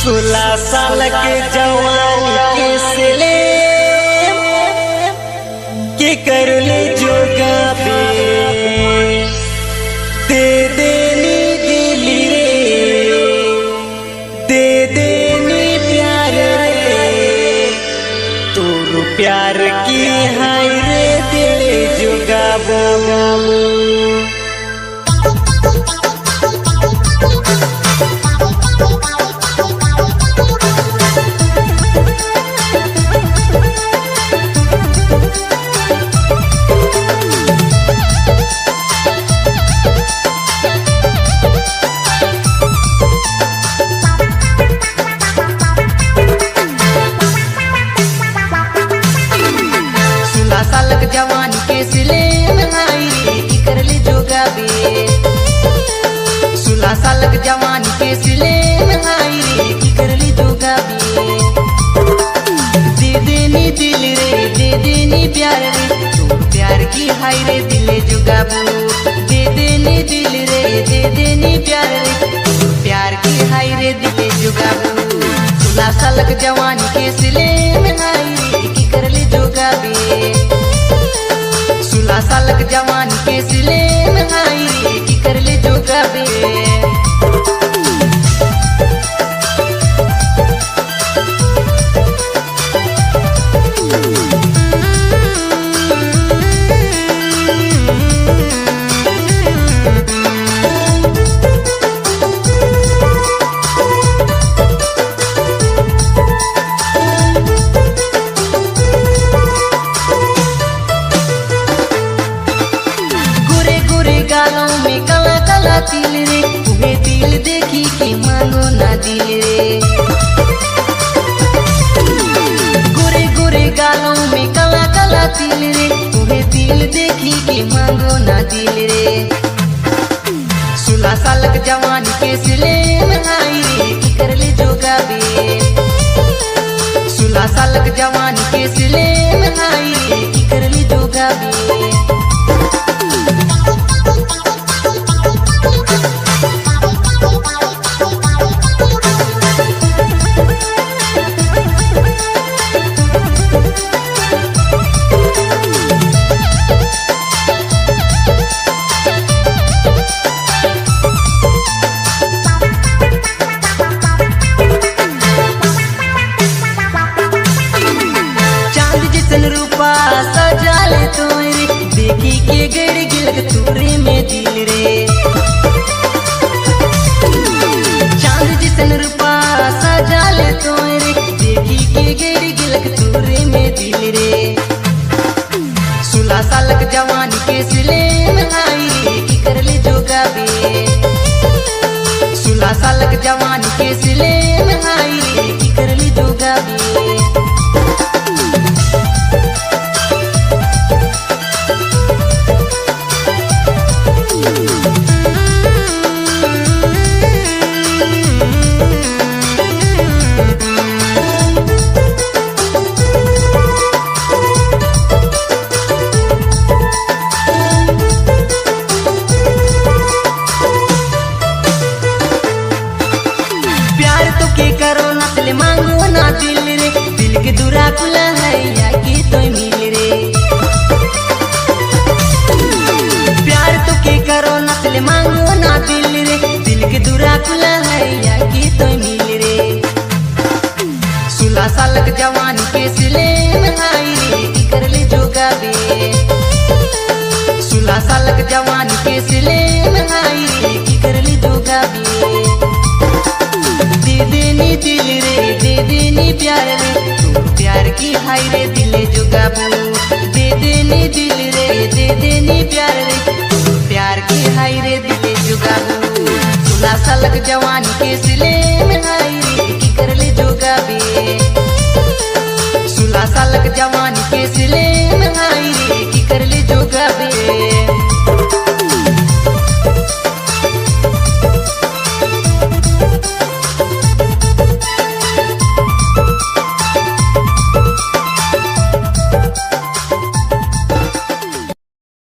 16 साल के जवानी के सिले के कर ले जोगा बे दे देनी दिली रे दे देनी प्यार रे तोर प्यार की हाय रे दिले जोगा बो जवानी के सिले में आई की कर ले जोगा बे 16 साल के जवानी के सिले में आई की कर ले जोगा बे दे देनी दिल रे दे देनी प्यार रे तू प्यार की हाय रे दिले जोगा बो दे देनी दिल रे दे देनी प्यार रे तू प्यार की हाय रे दिले जोगा बो 16 साल के जवानी के सिले में आई की कर ले जोगा बे 16 साल के जवानी के सिले में आई की कर ले जोगा बे गालों में काला काला तिल रे तुम्हें दिल देखी के मांगो ना दिल रे गोरे गोरे गालों में काला काला तिल रे तुम्हें दिल देखी के मांगो ना दिल रे 16 साल के जवानी के सिले में आई की कर ले जोगा बे 16 साल के जवानी के सिले में आई की कर ले जोगा बे रूपा सजा ले तोरे देखी के गड़ गिलक तोरे में दिल रे चांद जिसन रूपा सजा ले तोरे देखी के गड़ गिलक तोरे में दिल रे 16 साल के जवानी के सिले में आई की कर ले जोगा बे 16 साल के जवानी के सिले में आई की कर ले जोगा बे करो नस्ल मांगो ना दिल रे दिल के दुरा खुला है या कि तो मिल रे प्यार तो के करो नस्ल मांगो ना दिल रे दिल के दुरा खुला है या कि तो मिल रे 16 साल के जवानी के सिले में आई की कर ले जोगा बे 16 साल के जवानी के सिले में आई की कर ले जोगा बे दे देनी दिल रे दे देनी प्यार रे तू प्यार की हाय रे दिले जोगा बो दे देनी दिल रे दे देनी प्यार रे तू प्यार की हाय रे दिले जोगा बो 16 साल के जवानी के सिले में आई की कर ले जोगा बे 16 साल के जवानी के सिले में आई की कर ले जोगा बे